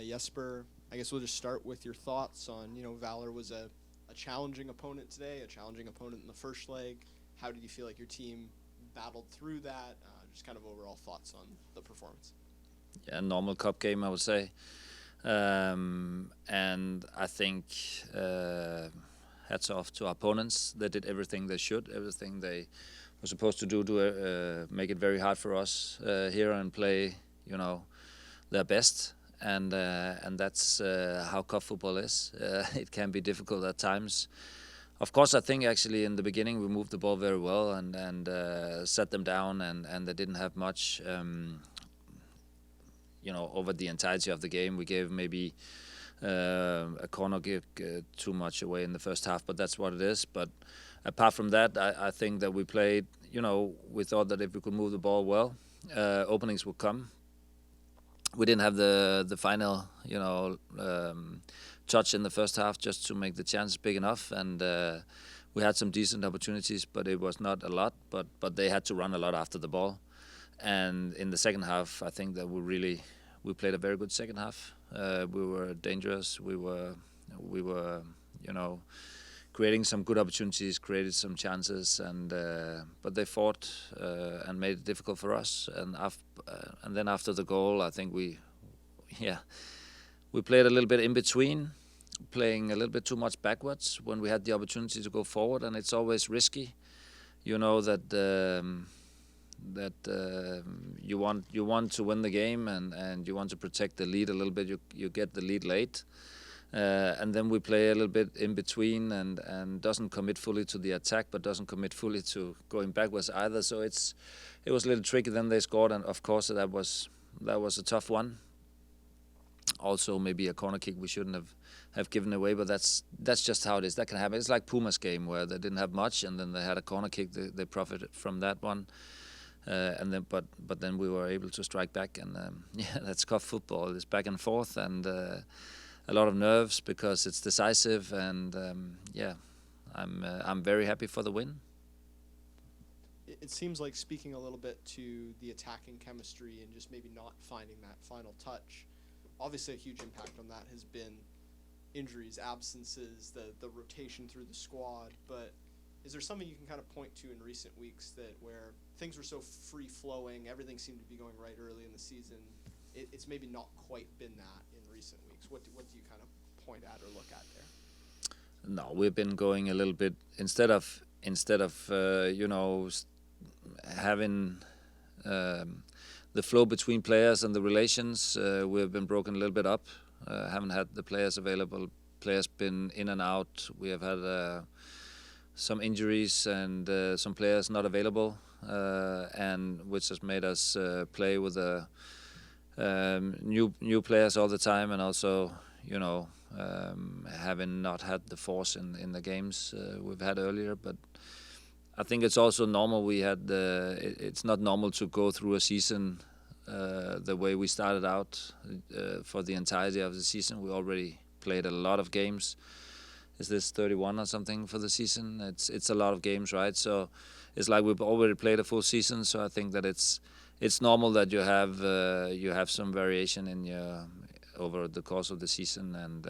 Jesper, I guess we'll just start with your thoughts on, Valour was a challenging opponent today, a challenging opponent in the first leg. How did you feel like your team battled through that? Just kind of overall thoughts on the performance. Yeah, normal cup game, I would say. And I think hats off to our opponents. They did everything they should, everything they were supposed to do to make it very hard for us here and play, their best. And that's how cup football is. It can be difficult at times. Of course, I think actually in the beginning we moved the ball very well and set them down, and they didn't have much. Over the entirety of the game, we gave maybe a corner kick too much away in the first half, but that's what it is. But apart from that, I think that we played. We thought that if we could move the ball well, openings would come. We didn't have the final, touch in the first half just to make the chances big enough, and we had some decent opportunities, but it was not a lot. But they had to run a lot after the ball, and in the second half, I think that we played a very good second half. We were dangerous. We were, creating some good opportunities, created some chances, and but they fought and made it difficult for us. And then after the goal, I think we played a little bit in between, playing a little bit too much backwards when we had the opportunity to go forward, and it's always risky. You know that you want to win the game and you want to protect the lead a little bit. You get the lead late. And then we play a little bit in between and doesn't commit fully to the attack, but doesn't commit fully to going backwards either. So it was a little tricky. Then they scored, and of course that was a tough one. Also, maybe a corner kick we shouldn't have given away, but that's just how it is. That can happen. It's like Puma's game where they didn't have much, and then they had a corner kick. They profited from that one. But then we were able to strike back, and that's cup football. It's back and forth, and a lot of nerves because it's decisive, and I'm very happy for the win. It seems like, speaking a little bit to the attacking chemistry and just maybe not finding that final touch, obviously a huge impact on that has been injuries, absences, the rotation through the squad. But is there something you can kind of point to in recent weeks where things were so free-flowing, everything seemed to be going right early in the season? It's maybe not quite been that in recent weeks. What do you kind of point at or look at there? No, we've been going a little bit instead of having the flow between players and the relations. We've been broken a little bit up. Haven't had the players available. Players been in and out. We have had some injuries and some players not available, and which has made us play with new players all the time, and also having not had the force in the games we've had earlier. But I think it's also normal. It's not normal to go through a season the way we started out for the entirety of the season. We already played a lot of games. Is this 31 or something for the season? It's a lot of games, right? So it's like we've already played a full season. So I think that it's normal that you have some variation over the course of the season, and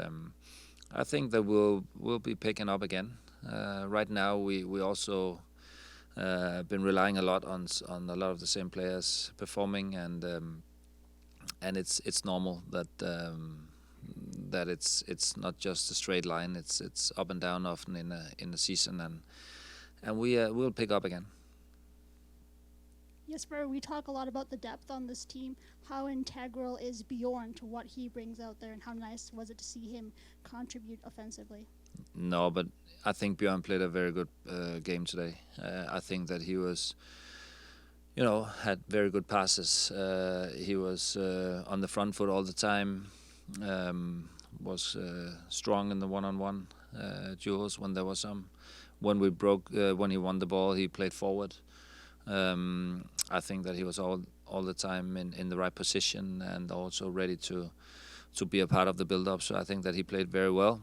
I think that we'll be picking up again. Right now we also been relying a lot on a lot of the same players performing, and it's normal that it's not just a straight line. It's up and down often in the season, and we'll pick up again. Jesper, we talk a lot about the depth on this team. How integral is Bjorn to what he brings out there, and how nice was it to see him contribute offensively? No, but I think Bjorn played a very good game today. I think that he was, had very good passes. He was on the front foot all the time. Was strong in the one-on-one duels when there was some. When he won the ball, he played forward. I think that he was all the time in the right position and also ready to be a part of the build-up. So I think that he played very well.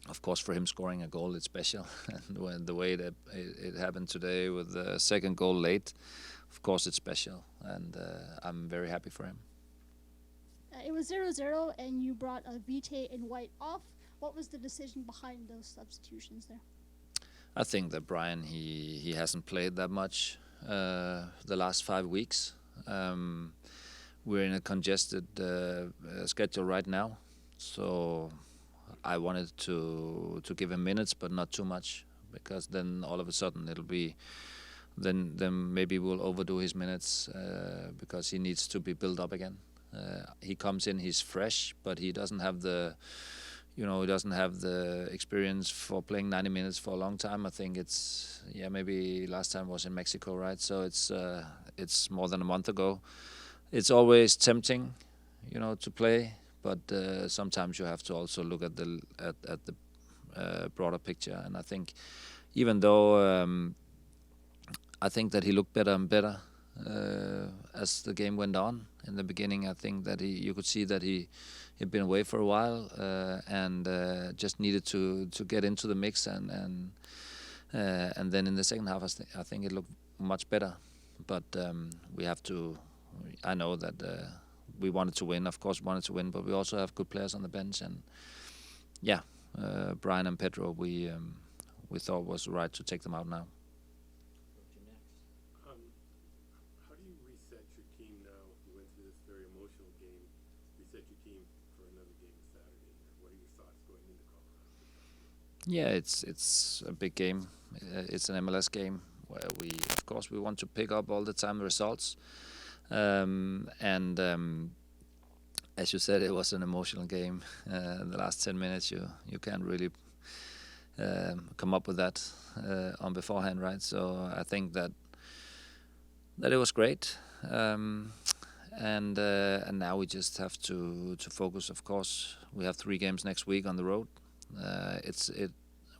Of course, for him scoring a goal, it's special. And the way that it happened today with the second goal late, of course it's special. And I'm very happy for him. It was 0-0, and you brought Vite and White off. What was the decision behind those substitutions there? I think that Brian he hasn't played that much the last 5 weeks. We're in a congested schedule right now, so I wanted to give him minutes, but not too much, because then all of a sudden it'll be then maybe we'll overdo his minutes because he needs to be built up again. He comes in, he's fresh, but he doesn't have the experience for playing 90 minutes for a long time. I think it's maybe last time was in Mexico, right? So it's more than a month ago. It's always tempting, to play, but sometimes you have to also look at the broader picture. And I think even though I think that he looked better and better as the game went on. In the beginning, I think that you could see that he'd been away for a while and just needed to get into the mix, and then in the second half, I think it looked much better. But we have to. I know that we wanted to win, of course, but we also have good players on the bench, and Brian and Pedro, we thought was right to take them out now. How do you reset your team now? You went through this very emotional game. Reset your team for another game Saturday. What are your thoughts going into Colorado? Yeah, it's a big game. It's an MLS game where we want to pick up all the time the results. As you said, it was an emotional game. The last 10 minutes, you can't really come up with that on beforehand, right? So I think that it was great, and now we just have to focus. Of course, we have 3 games next week on the road.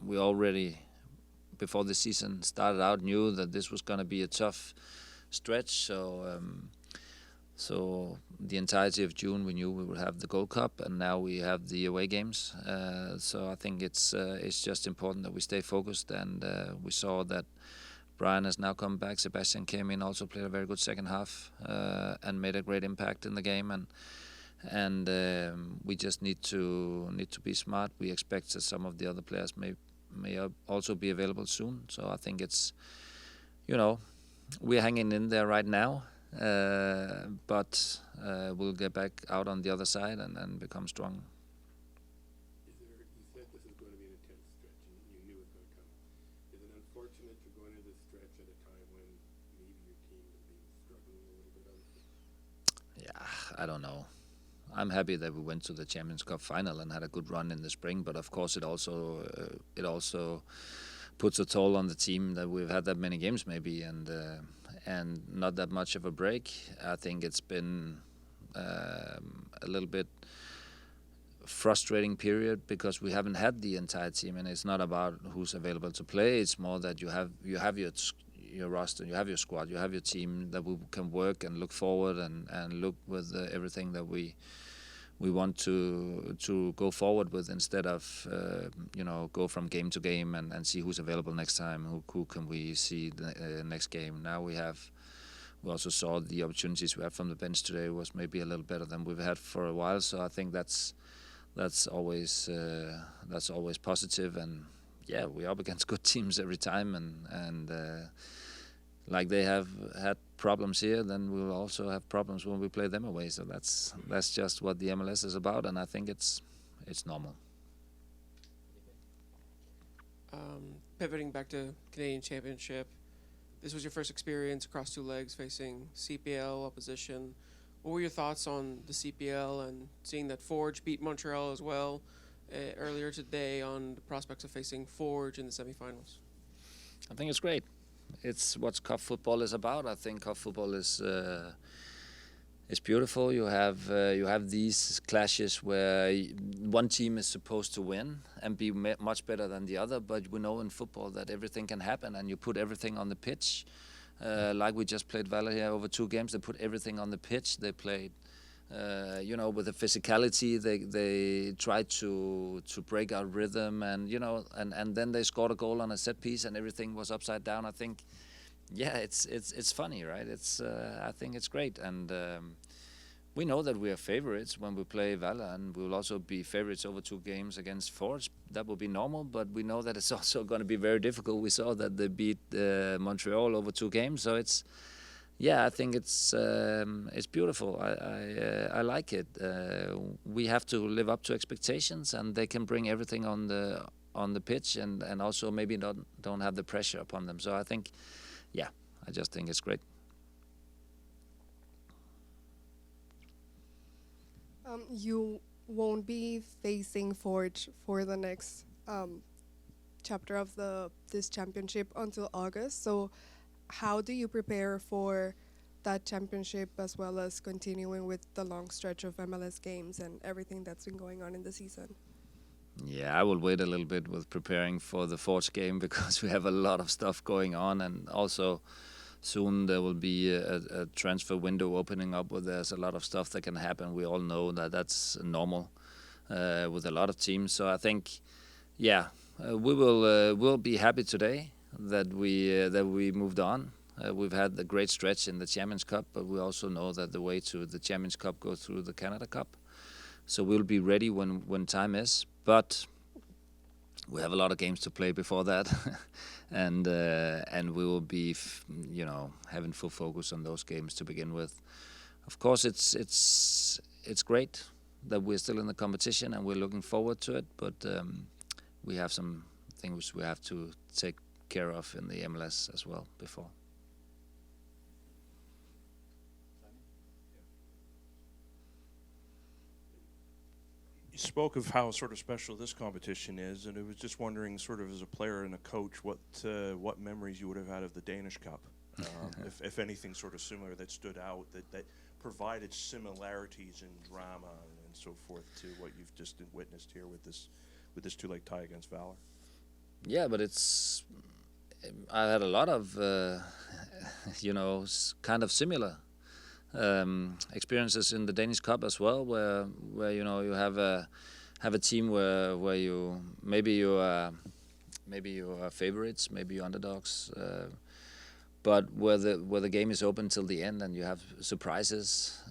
We already, before the season started out, knew that this was going to be a tough stretch. So the entirety of June, we knew we would have the Gold Cup, and now we have the away games. So I think it's just important that we stay focused, and we saw that Brian has now come back. Sebastian came in, also played a very good second half, and made a great impact in the game. And we just need to be smart. We expect that some of the other players may also be available soon. So I think it's, we're hanging in there right now. But we'll get back out on the other side and become strong. You said this is going to be an intense stretch, and you knew it was going to come. Is it unfortunate to go into this stretch at a time when maybe your team has been struggling a little bit on the field? Yeah, I don't know. I'm happy that we went to the Champions Cup final and had a good run in the spring, but of course it also puts a toll on the team that we've had that many games maybe, and not that much of a break. I think it's been a little bit frustrating period because we haven't had the entire team, and it's not about who's available to play. It's more that you have your roster, you have your squad, you have your team that we can work and look forward and look with everything that we want to go forward with, instead of go from game to game and see who's available next time, who can we see the next game. Now we also saw the opportunities we had from the bench today was maybe a little better than we've had for a while. So I think that's always positive, and we're up against good teams every time, and like they have had problems here, then we'll also have problems when we play them away. So that's just what the MLS is about, and I think it's normal. Pivoting back to Canadian Championship, this was your first experience across 2 legs facing CPL opposition. What were your thoughts on the CPL and seeing that Forge beat Montreal as well earlier today, on the prospects of facing Forge in the semifinals? I think it's great. It's what cup football is about. I think cup football is beautiful. You have these clashes where one team is supposed to win and be much better than the other, but we know in football that everything can happen, and you put everything on the pitch. Like we just played Valour here over 2 games. They put everything on the pitch. They played, with the physicality. They tried to break our rhythm, and and then they scored a goal on a set piece, and everything was upside down. I think, it's funny, right? I think it's great, and we know that we are favorites when we play Valour, and we will also be favorites over 2 games against Forge. That will be normal, but we know that it's also going to be very difficult. We saw that they beat Montreal over 2 games, so I think it's beautiful. I like it. We have to live up to expectations, and they can bring everything on the pitch, and also maybe don't have the pressure upon them. So I think, I just think it's great. You won't be facing Forge for the next chapter of this championship until August. So how do you prepare for that championship, as well as continuing with the long stretch of MLS games and everything that's been going on in the season? Yeah, I will wait a little bit with preparing for the Forge game because we have a lot of stuff going on, and also soon there will be a transfer window opening up where there's a lot of stuff that can happen. We all know that that's normal with a lot of teams. So I think, we'll be happy today that we moved on. We've had the great stretch in the Champions Cup, but we also know that the way to the Champions Cup goes through the Canada Cup. So we'll be ready when time is. But we have a lot of games to play before that, and we will be, having full focus on those games to begin with. Of course, it's great that we're still in the competition and we're looking forward to it. But we have some things we have to take care of in the MLS as well before. You spoke of how sort of special this competition is, and I was just wondering, sort of as a player and a coach, what memories you would have had of the Danish Cup, if anything sort of similar that stood out, that provided similarities in drama and so forth to what you've just witnessed here with this 2-leg tie against Valour. Yeah, but I had a lot of, kind of similar experiences in the Danish Cup as well, where you have a team where you are favorites, maybe you're underdogs, but where the game is open till the end and you have surprises.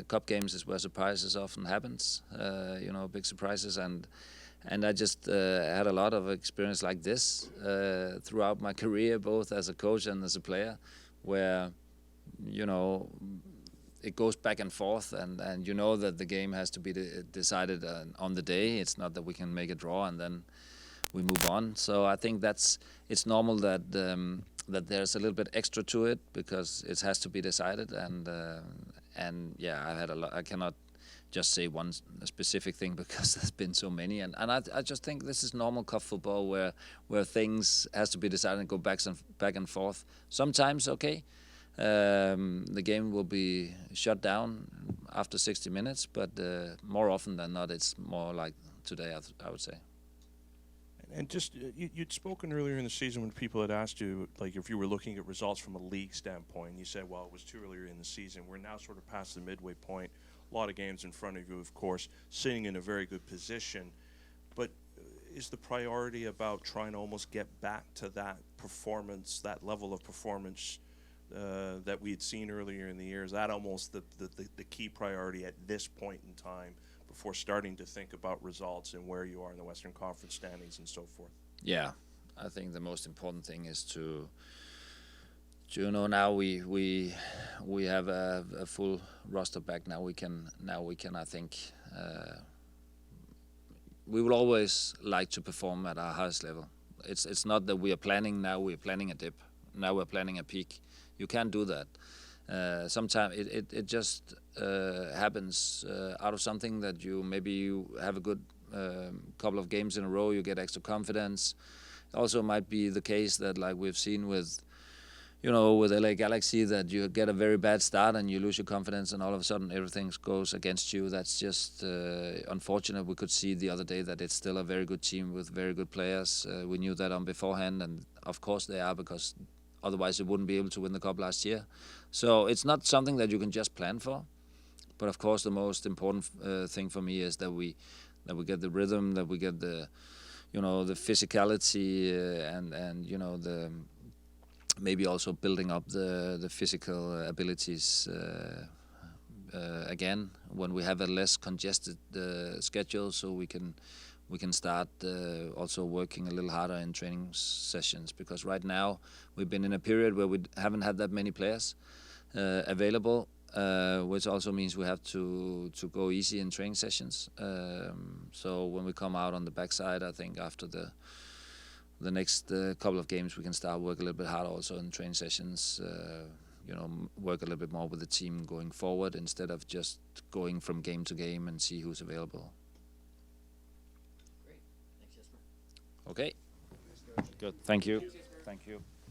Cup games is where surprises often happens, big surprises, and I just had a lot of experience like this throughout my career, both as a coach and as a player, where it goes back and forth, and you know that the game has to be decided on the day. It's not that we can make a draw and then we move on. So I think it's normal that there's a little bit extra to it because it has to be decided. I had a lot. I cannot just say one specific thing because there's been so many, and I just think this is normal cup football where things has to be decided and go back and forth. Sometimes okay. The game will be shut down after 60 minutes, but more often than not, it's more like today, I would say. And just, you'd spoken earlier in the season when people had asked you, like, if you were looking at results from a league standpoint, you said, well, it was too earlier in the season. We're now sort of past the midway point. A lot of games in front of you, of course, sitting in a very good position. But is the priority about trying to almost get back to that performance, that level of performance that we had seen earlier in the year? Is that almost the key priority at this point in time before starting to think about results and where you are in the Western Conference standings and so forth? Yeah, I think the most important thing is to now we have a full roster back. Now we can I think we will always like to perform at our highest level. It's not that we are planning now. We're planning a dip. Now we're planning a peak. You can't do that. Sometimes it just happens out of something that you have a good couple of games in a row, you get extra confidence. It also might be the case that, like we've seen with LA Galaxy, that you get a very bad start and you lose your confidence and all of a sudden everything goes against you. That's just unfortunate. We could see the other day that it's still a very good team with very good players. We knew that on beforehand, and of course they are, because otherwise they wouldn't be able to win the cup last year. So it's not something that you can just plan for. But of course the most important thing for me is that we get the rhythm, that we get the the physicality and the maybe also building up the physical abilities again when we have a less congested schedule, so we can start also working a little harder in training sessions, because right now we've been in a period where we haven't had that many players available, which also means we have to go easy in training sessions. So when we come out on the backside, I think after the next couple of games we can start work a little bit harder also in training sessions. Work a little bit more with the team going forward instead of just going from game to game and see who's available. Great. Thanks, Jesper. Okay. Good. Thank you. Thank you.